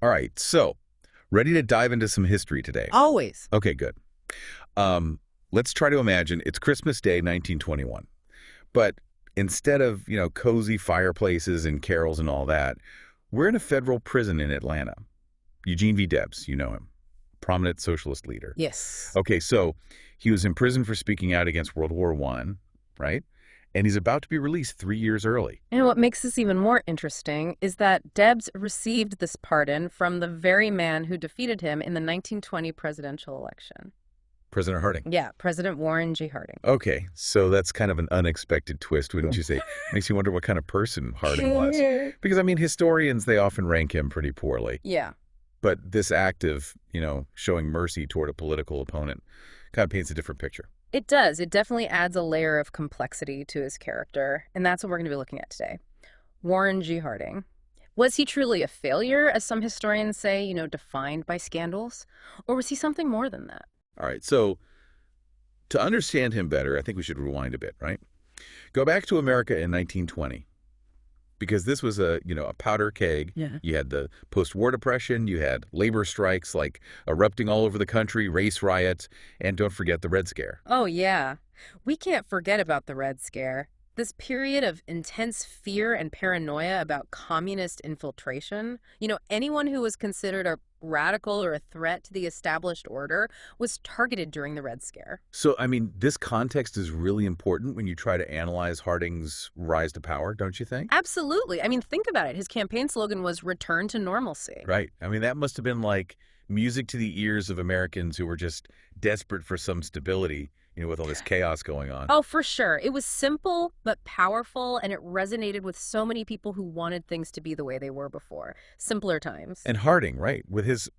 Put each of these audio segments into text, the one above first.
All right, so ready to dive into some history today? Always. Okay, good. Um, let's try to imagine it's Christmas Day, 1921. But instead of, cozy fireplaces and carols and all that, we're in a federal prison in Atlanta. Eugene V. Debs, you know him, prominent socialist leader. Yes. Okay, so he was in prison for speaking out against World War I, right? And he's about to be released 3 years early. And what makes this even more interesting is that Debs received this pardon from the very man who defeated him in the 1920 presidential election. President Harding. Yeah, President Warren G. Harding. Okay, so that's kind of an unexpected twist, wouldn't you say? Makes you wonder what kind of person Harding was. Because, historians, they often rank him pretty poorly. Yeah. But this act of, showing mercy toward a political opponent kind of paints a different picture. It does. It definitely adds a layer of complexity to his character, and that's what we're going to be looking at today. Warren G. Harding. Was he truly a failure, as some historians say, defined by scandals? Or was he something more than that? All right, so to understand him better, I think we should rewind a bit, right? Go back to America in 1920, because this was a powder keg. Yeah. You had the post-war depression, you had labor strikes like erupting all over the country, race riots, and don't forget the Red Scare. Oh, yeah. We can't forget about the Red Scare. This period of intense fear and paranoia about communist infiltration. Anyone who was considered a radical or a threat to the established order was targeted during the Red Scare. So, this context is really important when you try to analyze Harding's rise to power, don't you think? Absolutely. Think about it. His campaign slogan was "Return to Normalcy." Right. That must have been like music to the ears of Americans who were just desperate for some stability, with all this chaos going on. Oh, for sure. It was simple but powerful, and it resonated with so many people who wanted things to be the way they were before. Simpler times. And Harding, right, with his,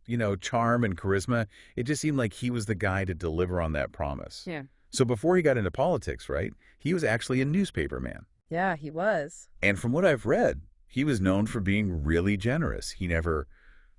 charm and charisma, it just seemed like he was the guy to deliver on that promise. Yeah. So before he got into politics, right, he was actually a newspaper man. Yeah, he was. And from what I've read, he was known for being really generous. He never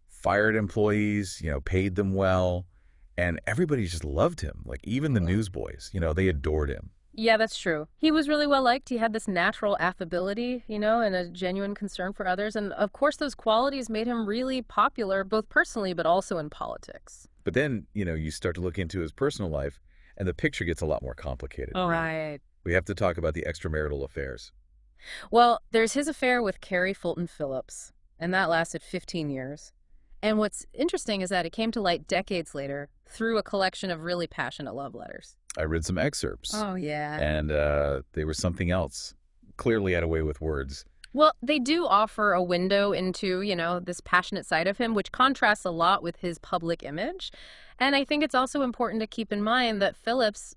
fired employees, paid them well. And everybody just loved him, like even the newsboys, they adored him. Yeah, that's true. He was really well liked. He had this natural affability, and a genuine concern for others. And of course, those qualities made him really popular, both personally, but also in politics. But then, you start to look into his personal life, and the picture gets a lot more complicated. Oh, right. We have to talk about the extramarital affairs. Well, there's his affair with Carrie Fulton Phillips, and that lasted 15 years. And what's interesting is that it came to light decades later through a collection of really passionate love letters. I read some excerpts. Oh, yeah. And they were something else. Clearly had a way with words. Well, they do offer a window into, this passionate side of him, which contrasts a lot with his public image. And I think it's also important to keep in mind that Phillips,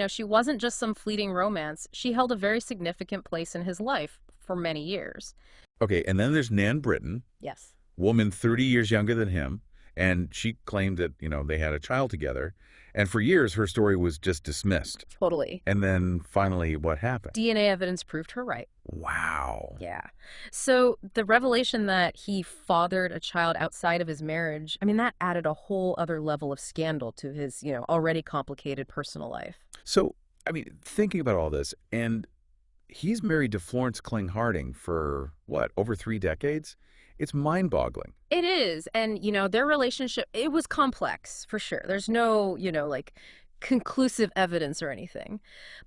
she wasn't just some fleeting romance. She held a very significant place in his life for many years. Okay, and then there's Nan Britton. Yes. Woman 30 years younger than him, and she claimed that, they had a child together. And for years, her story was just dismissed. Totally. And then finally, what happened? DNA evidence proved her right. Wow. Yeah. So the revelation that he fathered a child outside of his marriage, that added a whole other level of scandal to his, already complicated personal life. So, thinking about all this, and he's married to Florence Kling Harding for, what, over 3 decades? It's mind-boggling. It is. And, their relationship, it was complex, for sure. There's no, conclusive evidence or anything.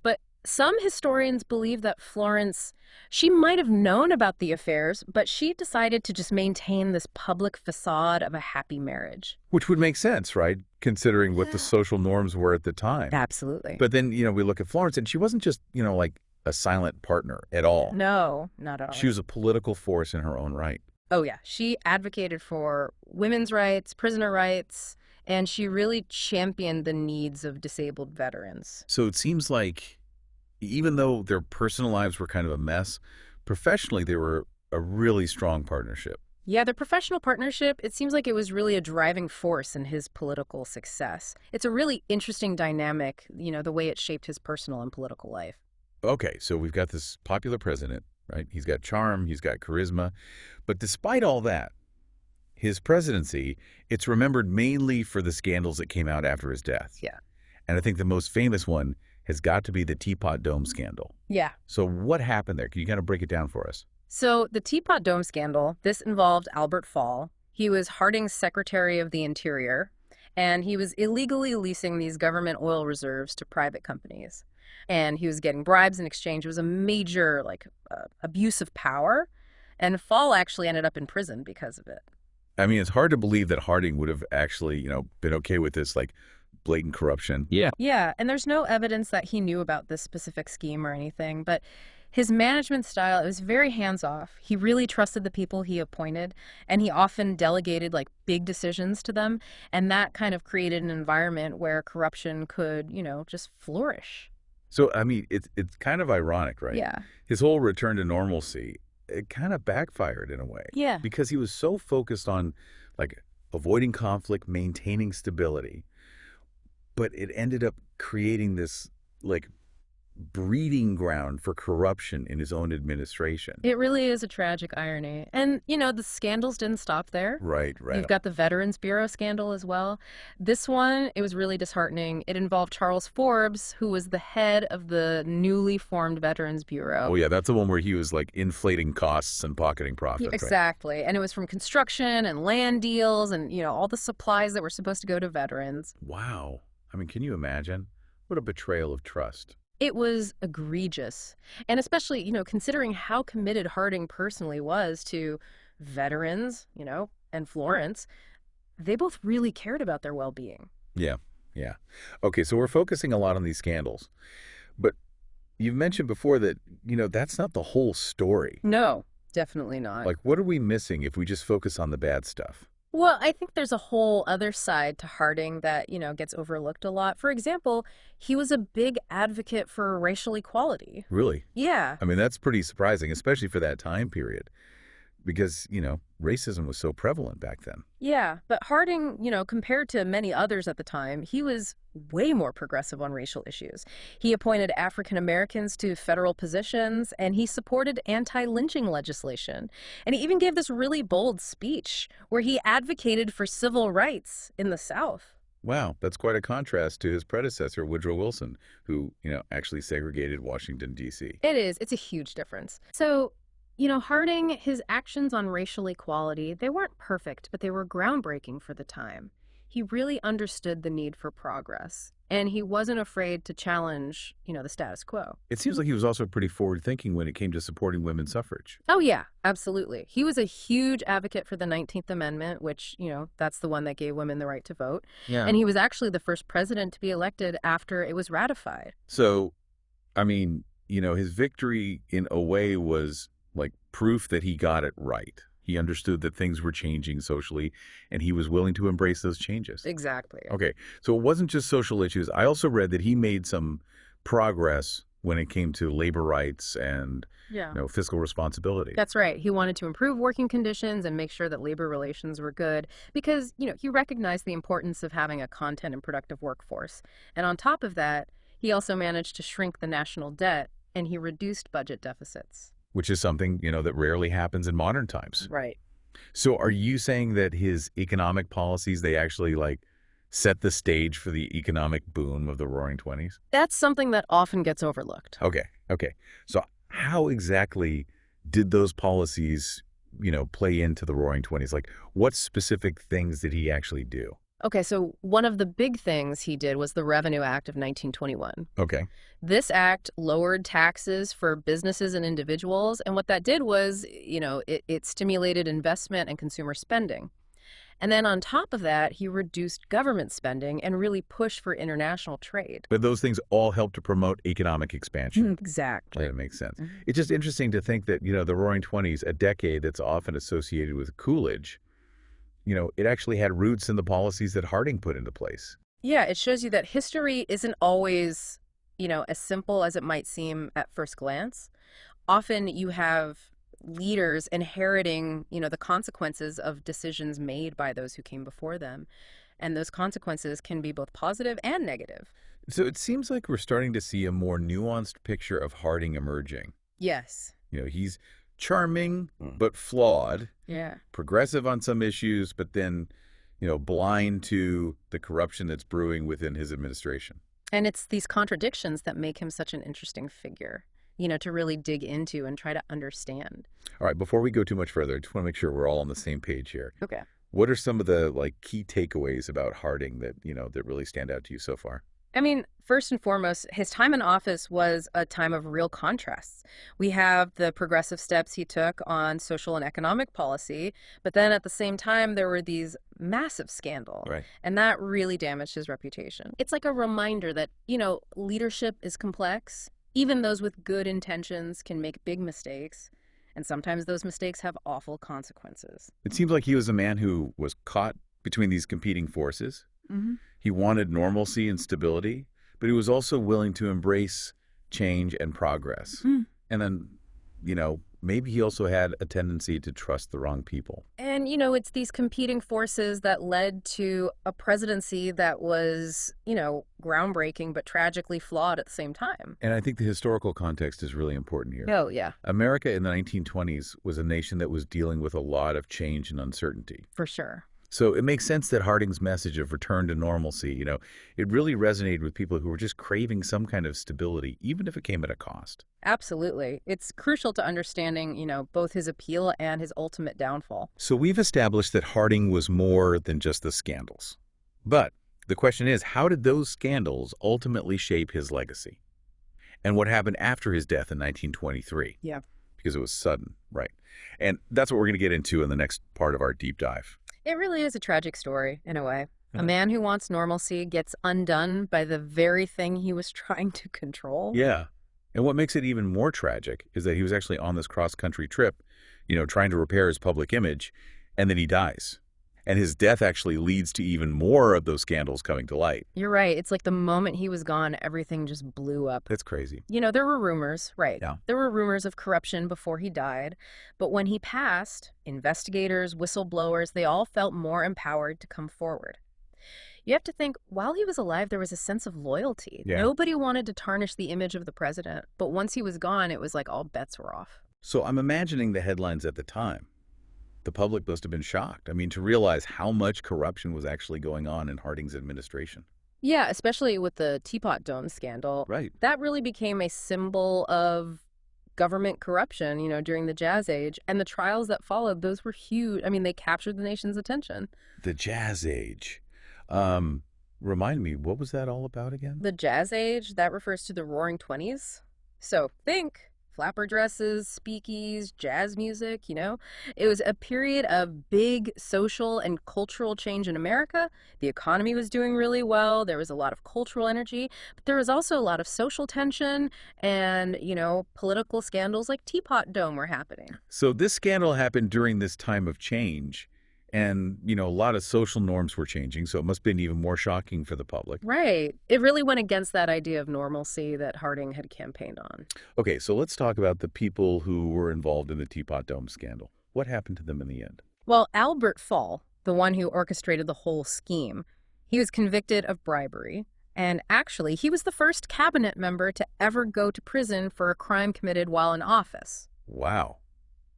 But some historians believe that Florence, she might have known about the affairs, but she decided to just maintain this public facade of a happy marriage. Which would make sense, right? Considering what the social norms were at the time. Absolutely. But then, we look at Florence, and she wasn't just, like a silent partner at all. No, not at all. She was a political force in her own right. Oh, yeah. She advocated for women's rights, prisoner rights, and she really championed the needs of disabled veterans. So it seems like even though their personal lives were kind of a mess, professionally they were a really strong partnership. Yeah, their professional partnership, it seems like it was really a driving force in his political success. It's a really interesting dynamic, the way it shaped his personal and political life. Okay, so we've got this popular president, right? He's got charm, he's got charisma. But despite all that, his presidency, it's remembered mainly for the scandals that came out after his death. Yeah. And I think the most famous one has got to be the Teapot Dome scandal. Yeah. So what happened there? Can you kind of break it down for us? So the Teapot Dome scandal, this involved Albert Fall. He was Harding's Secretary of the Interior, and he was illegally leasing these government oil reserves to private companies. And he was getting bribes in exchange. It was a major, abuse of power. And Fall actually ended up in prison because of it. I mean, it's hard to believe that Harding would have actually, been okay with this, like, blatant corruption. Yeah. Yeah, and there's no evidence that he knew about this specific scheme or anything, but his management style, it was very hands-off. He really trusted the people he appointed, and he often delegated big decisions to them, and that kind of created an environment where corruption could, just flourish. So, I mean, it's kind of ironic, right? Yeah. His whole return to normalcy, it kind of backfired in a way. Yeah. Because he was so focused on, avoiding conflict, maintaining stability. But it ended up creating this, breeding ground for corruption in his own administration. It really is a tragic irony. And, the scandals didn't stop there. Right. You've got the Veterans Bureau scandal as well. This one, it was really disheartening. It involved Charles Forbes, who was the head of the newly formed Veterans Bureau. Oh, yeah, that's the one where he was, inflating costs and pocketing profits. Yeah, exactly. Right? And it was from construction and land deals and, all the supplies that were supposed to go to veterans. Wow. I mean, can you imagine? What a betrayal of trust. It was egregious. And especially, considering how committed Harding personally was to veterans, and Florence, they both really cared about their well-being. Yeah. Okay, so we're focusing a lot on these scandals. But you've mentioned before that, that's not the whole story. No, definitely not. What are we missing if we just focus on the bad stuff? Well, I think there's a whole other side to Harding that, gets overlooked a lot. For example, he was a big advocate for racial equality. Really? Yeah. I mean, that's pretty surprising, especially for that time period. Because, racism was so prevalent back then. Yeah, but Harding, compared to many others at the time, he was way more progressive on racial issues. He appointed African Americans to federal positions, and he supported anti-lynching legislation. And he even gave this really bold speech where he advocated for civil rights in the South. Wow, that's quite a contrast to his predecessor, Woodrow Wilson, who, actually segregated Washington, D.C. It is. It's a huge difference. So, Harding, his actions on racial equality, they weren't perfect, but they were groundbreaking for the time. He really understood the need for progress, and he wasn't afraid to challenge, the status quo. It seems like he was also pretty forward-thinking when it came to supporting women's suffrage. Oh, yeah, absolutely. He was a huge advocate for the 19th Amendment, which, that's the one that gave women the right to vote. Yeah. And he was actually the first president to be elected after it was ratified. So, I mean, his victory in a way was proof that he got it right. He understood that things were changing socially, and he was willing to embrace those changes. Exactly. Okay, so it wasn't just social issues. I also read that he made some progress when it came to labor rights and fiscal responsibility. That's right. He wanted to improve working conditions and make sure that labor relations were good because, he recognized the importance of having a content and productive workforce. And on top of that, he also managed to shrink the national debt, and he reduced budget deficits. Which is something, that rarely happens in modern times. Right. So are you saying that his economic policies, they actually set the stage for the economic boom of the Roaring Twenties? That's something that often gets overlooked. Okay. So how exactly did those policies, play into the Roaring Twenties? What specific things did he actually do? Okay, so one of the big things he did was the Revenue Act of 1921. Okay. This act lowered taxes for businesses and individuals, and what that did was, it stimulated investment and consumer spending. And then on top of that, he reduced government spending and really pushed for international trade. But those things all help to promote economic expansion. Exactly. That makes sense. Mm-hmm. It's just interesting to think that, the Roaring Twenties, a decade that's often associated with Coolidge, it actually had roots in the policies that Harding put into place. Yeah, it shows you that history isn't always, as simple as it might seem at first glance. Often you have leaders inheriting, the consequences of decisions made by those who came before them. And those consequences can be both positive and negative. So it seems like we're starting to see a more nuanced picture of Harding emerging. Yes. He's charming, but flawed. Yeah. Progressive on some issues, but then, blind to the corruption that's brewing within his administration. And it's these contradictions that make him such an interesting figure, to really dig into and try to understand. All right, before we go too much further, I just want to make sure we're all on the same page here. Okay. What are some of the key takeaways about Harding that, that really stand out to you so far? I mean, first and foremost, his time in office was a time of real contrasts. We have the progressive steps he took on social and economic policy, but then at the same time, there were these massive scandals, Right. and that really damaged his reputation. It's like a reminder that, leadership is complex. Even those with good intentions can make big mistakes, and sometimes those mistakes have awful consequences. It seems like he was a man who was caught between these competing forces. Hmm. He wanted normalcy and stability, but he was also willing to embrace change and progress. And then, maybe he also had a tendency to trust the wrong people. And, it's these competing forces that led to a presidency that was, groundbreaking but tragically flawed at the same time. And I think the historical context is really important here. Oh, yeah, America in the 1920s was a nation that was dealing with a lot of change and uncertainty. for sure. So it makes sense that Harding's message of return to normalcy, it really resonated with people who were just craving some kind of stability, even if it came at a cost. Absolutely. It's crucial to understanding, both his appeal and his ultimate downfall. So we've established that Harding was more than just the scandals. But the question is, how did those scandals ultimately shape his legacy? And what happened after his death in 1923? Yeah. Because it was sudden, right? And that's what we're going to get into in the next part of our deep dive. It really is a tragic story, in a way. Yeah. A man who wants normalcy gets undone by the very thing he was trying to control. Yeah. And what makes it even more tragic is that he was actually on this cross-country trip, trying to repair his public image, and then he dies. And his death actually leads to even more of those scandals coming to light. You're right. It's like the moment he was gone, everything just blew up. That's crazy. There were rumors, right? Yeah. There were rumors of corruption before he died. But when he passed, investigators, whistleblowers, they all felt more empowered to come forward. You have to think, while he was alive, there was a sense of loyalty. Yeah. Nobody wanted to tarnish the image of the president. But once he was gone, it was like all bets were off. So I'm imagining the headlines at the time. The public must have been shocked. I mean, to realize how much corruption was actually going on in Harding's administration. Yeah, especially with the Teapot Dome scandal. Right. That really became a symbol of government corruption, during the Jazz Age. And the trials that followed, those were huge. I mean, they captured the nation's attention. The Jazz Age. Remind me, what was that all about again? The Jazz Age, that refers to the Roaring Twenties. So think flapper dresses, speakeasies, jazz music, It was a period of big social and cultural change in America. The economy was doing really well. There was a lot of cultural energy, but there was also a lot of social tension and, political scandals like Teapot Dome were happening. So this scandal happened during this time of change. And, a lot of social norms were changing, so it must have been even more shocking for the public. Right. It really went against that idea of normalcy that Harding had campaigned on. Okay, so let's talk about the people who were involved in the Teapot Dome scandal. What happened to them in the end? Well, Albert Fall, the one who orchestrated the whole scheme, he was convicted of bribery. And actually, he was the first cabinet member to ever go to prison for a crime committed while in office. Wow.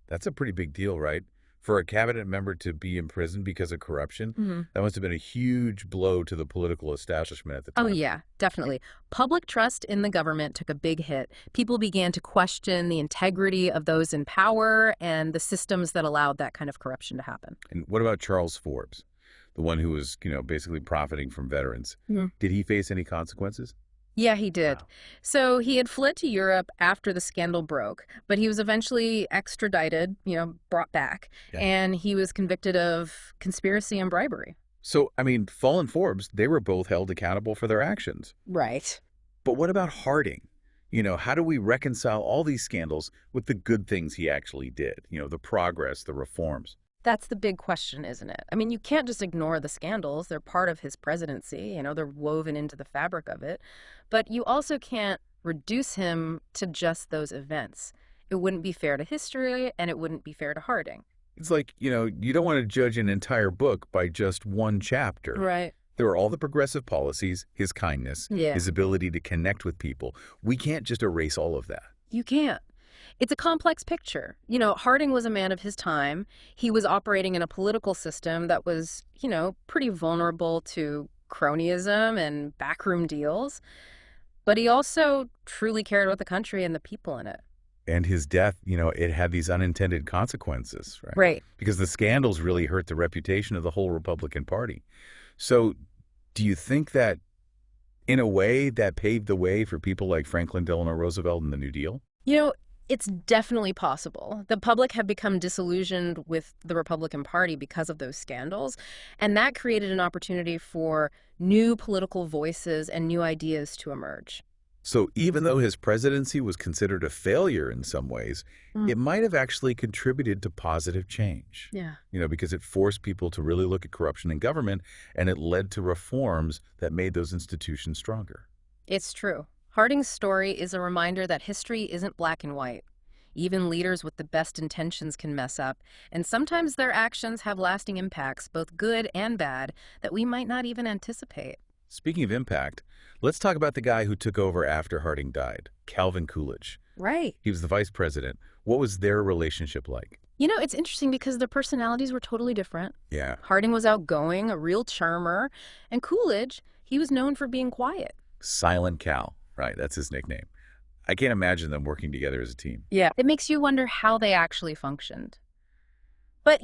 That's a pretty big deal, right? For a cabinet member to be in prison because of corruption, that must have been a huge blow to the political establishment at the time. Oh, yeah, definitely. Public trust in the government took a big hit. People began to question the integrity of those in power and the systems that allowed that kind of corruption to happen. And what about Charles Forbes, the one who was, basically profiting from veterans? Did he face any consequences? Yeah, he did. Wow. So he had fled to Europe after the scandal broke, but he was eventually extradited, brought back, Yeah. and he was convicted of conspiracy and bribery. So, Fall and Forbes, they were both held accountable for their actions. Right. But what about Harding? How do we reconcile all these scandals with the good things he actually did? The progress, the reforms. That's the big question, isn't it? I mean, you can't just ignore the scandals. They're part of his presidency. They're woven into the fabric of it. But you also can't reduce him to just those events. It wouldn't be fair to history, and it wouldn't be fair to Harding. It's like, you don't want to judge an entire book by just one chapter. Right. There are all the progressive policies, his kindness, Yeah. his ability to connect with people. We can't just erase all of that. You can't. It's a complex picture. Harding was a man of his time. He was operating in a political system that was, pretty vulnerable to cronyism and backroom deals. But he also truly cared about the country and the people in it. And his death, it had these unintended consequences, right? Right. Because the scandals really hurt the reputation of the whole Republican Party. So do you think that, in a way, that paved the way for people like Franklin Delano Roosevelt and the New Deal? You know, it's definitely possible. The public have become disillusioned with the Republican Party because of those scandals, and that created an opportunity for new political voices and new ideas to emerge. So even though his presidency was considered a failure in some ways, Mm. it might have actually contributed to positive change. Yeah. Because it forced people to really look at corruption in government, and it led to reforms that made those institutions stronger. It's true. Harding's story is a reminder that history isn't black and white. Even leaders with the best intentions can mess up, and sometimes their actions have lasting impacts, both good and bad, that we might not even anticipate. Speaking of impact, let's talk about the guy who took over after Harding died, Calvin Coolidge. Right. He was the vice president. What was their relationship like? It's interesting because their personalities were totally different. Yeah. Harding was outgoing, a real charmer, and Coolidge, he was known for being quiet. Silent Cal, right? That's his nickname. I can't imagine them working together as a team. Yeah. It makes you wonder how they actually functioned. But,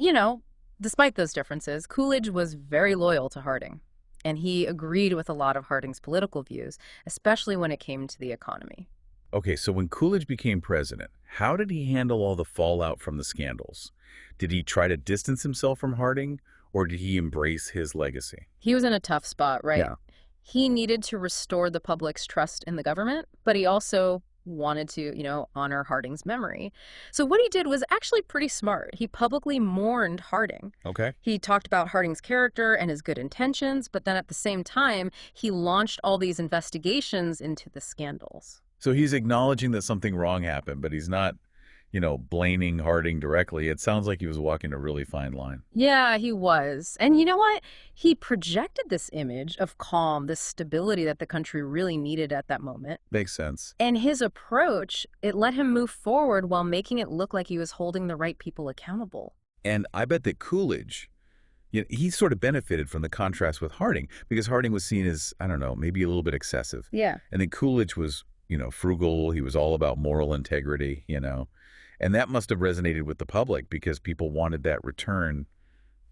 despite those differences, Coolidge was very loyal to Harding, and he agreed with a lot of Harding's political views, especially when it came to the economy. Okay, so when Coolidge became president, how did he handle all the fallout from the scandals? Did he try to distance himself from Harding, or did he embrace his legacy? He was in a tough spot, right? Yeah. He needed to restore the public's trust in the government, but he also wanted to, honor Harding's memory. So what he did was actually pretty smart. He publicly mourned Harding. Okay. He talked about Harding's character and his good intentions, but then at the same time, he launched all these investigations into the scandals. So he's acknowledging that something wrong happened, but he's not, blaming Harding directly. It sounds like he was walking a really fine line. Yeah, he was. And you know what? He projected this image of calm, this stability that the country really needed at that moment. Makes sense. And his approach, it let him move forward while making it look like he was holding the right people accountable. And I bet that Coolidge, he sort of benefited from the contrast with Harding, because Harding was seen as, I don't know, maybe a little bit excessive. Yeah. And then Coolidge was, frugal. He was all about moral integrity, And that must have resonated with the public because people wanted that return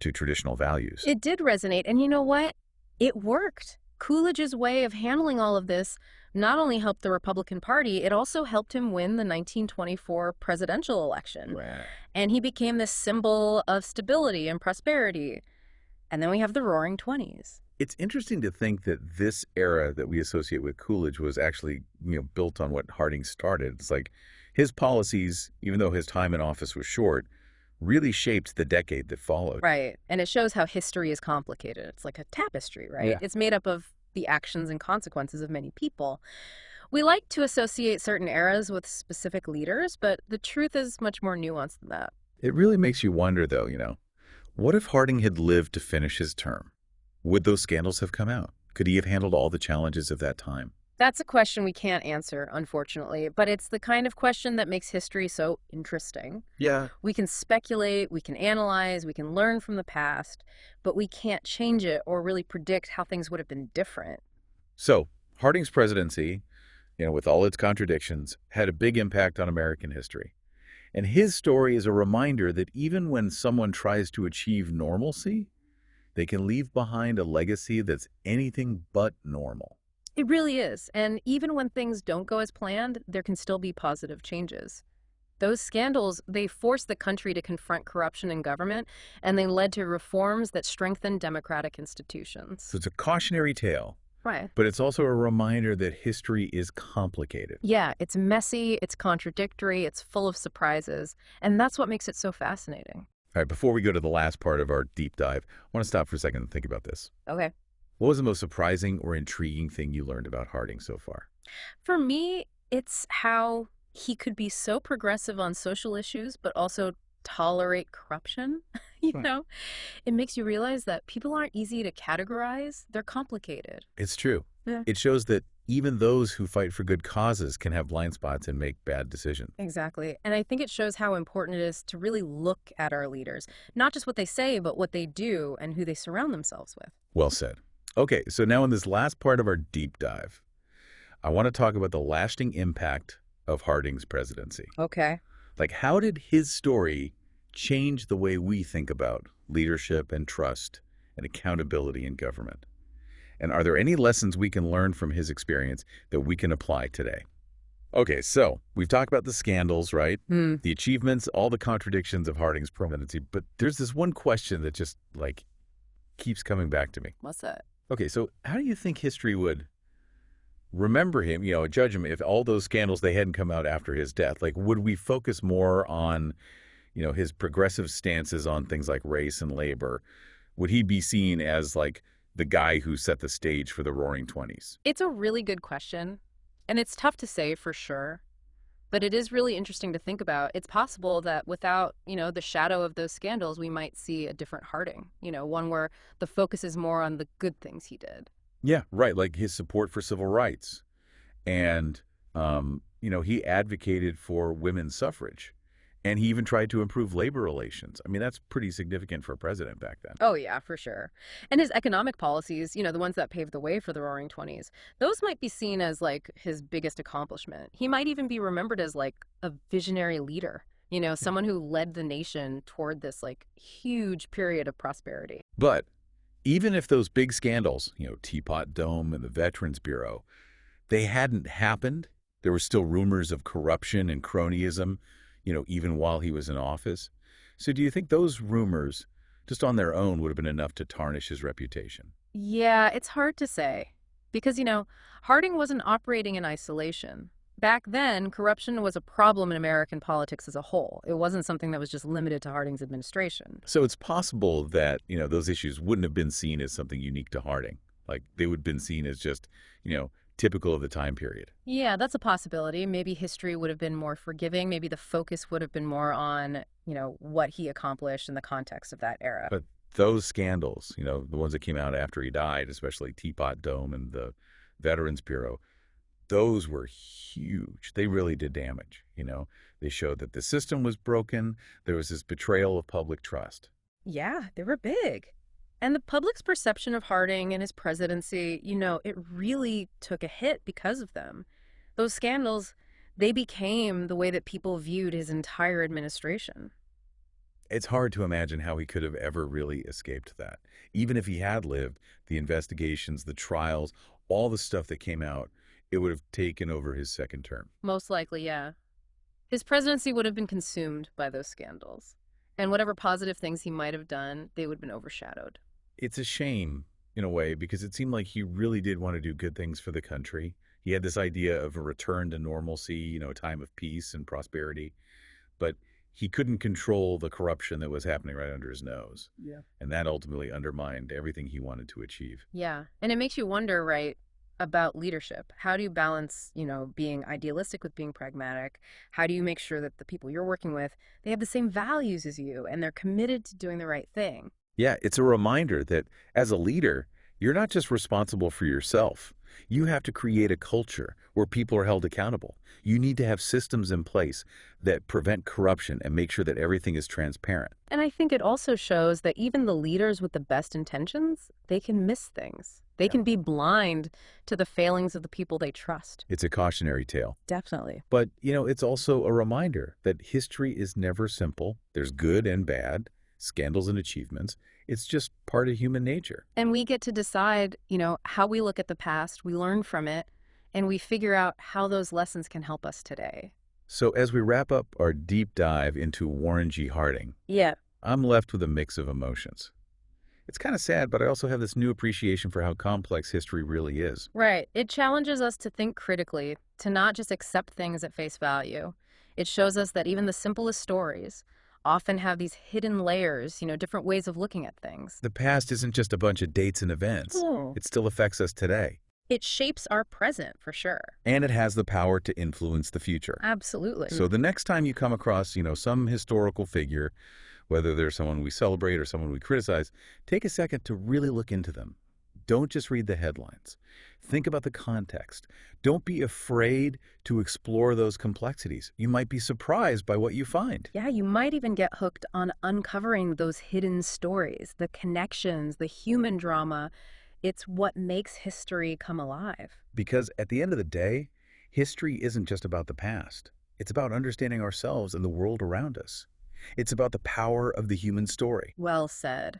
to traditional values. It did resonate. And you know what? It worked. Coolidge's way of handling all of this not only helped the Republican Party, it also helped him win the 1924 presidential election. Right. And he became this symbol of stability and prosperity. And then we have the Roaring Twenties. It's interesting to think that this era that we associate with Coolidge was actually, built on what Harding started. It's like his policies, even though his time in office was short, really shaped the decade that followed. Right. And it shows how history is complicated. It's like a tapestry, right? Yeah. It's made up of the actions and consequences of many people. We like to associate certain eras with specific leaders, but the truth is much more nuanced than that. It really makes you wonder, though, what if Harding had lived to finish his term? Would those scandals have come out? Could he have handled all the challenges of that time? That's a question we can't answer, unfortunately, but it's the kind of question that makes history so interesting. Yeah. We can speculate, we can analyze, we can learn from the past, but we can't change it or really predict how things would have been different. So Harding's presidency, with all its contradictions, had a big impact on American history. And his story is a reminder that even when someone tries to achieve normalcy, they can leave behind a legacy that's anything but normal. It really is. And even when things don't go as planned, there can still be positive changes. Those scandals, they forced the country to confront corruption in government, and they led to reforms that strengthened democratic institutions. So it's a cautionary tale, Right. but it's also a reminder that history is complicated. Yeah, it's messy, it's contradictory, it's full of surprises, and that's what makes it so fascinating. All right, before we go to the last part of our deep dive, I want to stop for a second and think about this. Okay. What was the most surprising or intriguing thing you learned about Harding so far? For me, it's how he could be so progressive on social issues, but also tolerate corruption. Right. It makes you realize that people aren't easy to categorize. They're complicated. It's true. Yeah. It shows that even those who fight for good causes can have blind spots and make bad decisions. Exactly. And I think it shows how important it is to really look at our leaders, not just what they say, but what they do and who they surround themselves with. Well said. Okay, so now in this last part of our deep dive, I want to talk about the lasting impact of Harding's presidency. Okay. Like, how did his story change the way we think about leadership and trust and accountability in government? And are there any lessons we can learn from his experience that we can apply today? Okay, so we've talked about the scandals, right? Hmm. The achievements, all the contradictions of Harding's presidency, but there's this one question that just, like, keeps coming back to me. What's that? Okay, so how do you think history would remember him, judge him if all those scandals, they hadn't come out after his death? Like, would we focus more on, his progressive stances on things like race and labor? Would he be seen as, like, the guy who set the stage for the Roaring Twenties? It's a really good question, and it's tough to say for sure. But it is really interesting to think about. It's possible that without, the shadow of those scandals, we might see a different Harding, one where the focus is more on the good things he did. Yeah, right. Like his support for civil rights. And, he advocated for women's suffrage. And he even tried to improve labor relations. I mean, that's pretty significant for a president back then. Oh, yeah, for sure. And his economic policies, the ones that paved the way for the Roaring Twenties, those might be seen as like his biggest accomplishment. He might even be remembered as like a visionary leader, someone who led the nation toward this like huge period of prosperity. But even if those big scandals, Teapot Dome and the Veterans Bureau, they hadn't happened, there were still rumors of corruption and cronyism, even while he was in office. So do you think those rumors, just on their own, would have been enough to tarnish his reputation? Yeah, it's hard to say because, Harding wasn't operating in isolation. Back then, corruption was a problem in American politics as a whole. It wasn't something that was just limited to Harding's administration. So it's possible that, those issues wouldn't have been seen as something unique to Harding. Like they would have been seen as just, typical of the time period. Yeah, that's a possibility. Maybe history would have been more forgiving. Maybe the focus would have been more on, what he accomplished in the context of that era. But those scandals, the ones that came out after he died, especially Teapot Dome and the Veterans Bureau, those were huge. They really did damage. They showed that the system was broken. There was this betrayal of public trust. Yeah, they were big. And the public's perception of Harding and his presidency, it really took a hit because of them. Those scandals, they became the way that people viewed his entire administration. It's hard to imagine how he could have ever really escaped that. Even if he had lived, the investigations, the trials, all the stuff that came out, it would have taken over his second term. Most likely, yeah. His presidency would have been consumed by those scandals. And whatever positive things he might have done, they would have been overshadowed. It's a shame, in a way, because it seemed like he really did want to do good things for the country. He had this idea of a return to normalcy, a time of peace and prosperity. But he couldn't control the corruption that was happening right under his nose. Yeah. And that ultimately undermined everything he wanted to achieve. Yeah. And it makes you wonder, right, about leadership. How do you balance, being idealistic with being pragmatic? How do you make sure that the people you're working with, they have the same values as you and they're committed to doing the right thing? Yeah, it's a reminder that as a leader, you're not just responsible for yourself. You have to create a culture where people are held accountable. You need to have systems in place that prevent corruption and make sure that everything is transparent. And I think it also shows that even the leaders with the best intentions, they can miss things. They can be blind to the failings of the people they trust. It's a cautionary tale. Definitely. But, it's also a reminder that history is never simple. There's good and bad, scandals and achievements. It's just part of human nature. And we get to decide, how we look at the past, we learn from it, and we figure out how those lessons can help us today. So as we wrap up our deep dive into Warren G. Harding, Yeah. I'm left with a mix of emotions. It's kind of sad, but I also have this new appreciation for how complex history really is. Right. It challenges us to think critically, to not just accept things at face value. It shows us that even the simplest stories often have these hidden layers, different ways of looking at things. The past isn't just a bunch of dates and events. No. It still affects us today. It shapes our present, for sure. And it has the power to influence the future. Absolutely. So the next time you come across, some historical figure, whether they're someone we celebrate or someone we criticize, take a second to really look into them. Don't just read the headlines. Think about the context. Don't be afraid to explore those complexities. You might be surprised by what you find. Yeah, you might even get hooked on uncovering those hidden stories, the connections, the human drama. It's what makes history come alive. Because at the end of the day, History isn't just about the past. It's about understanding ourselves and the world around us. It's about the power of the human story. Well said.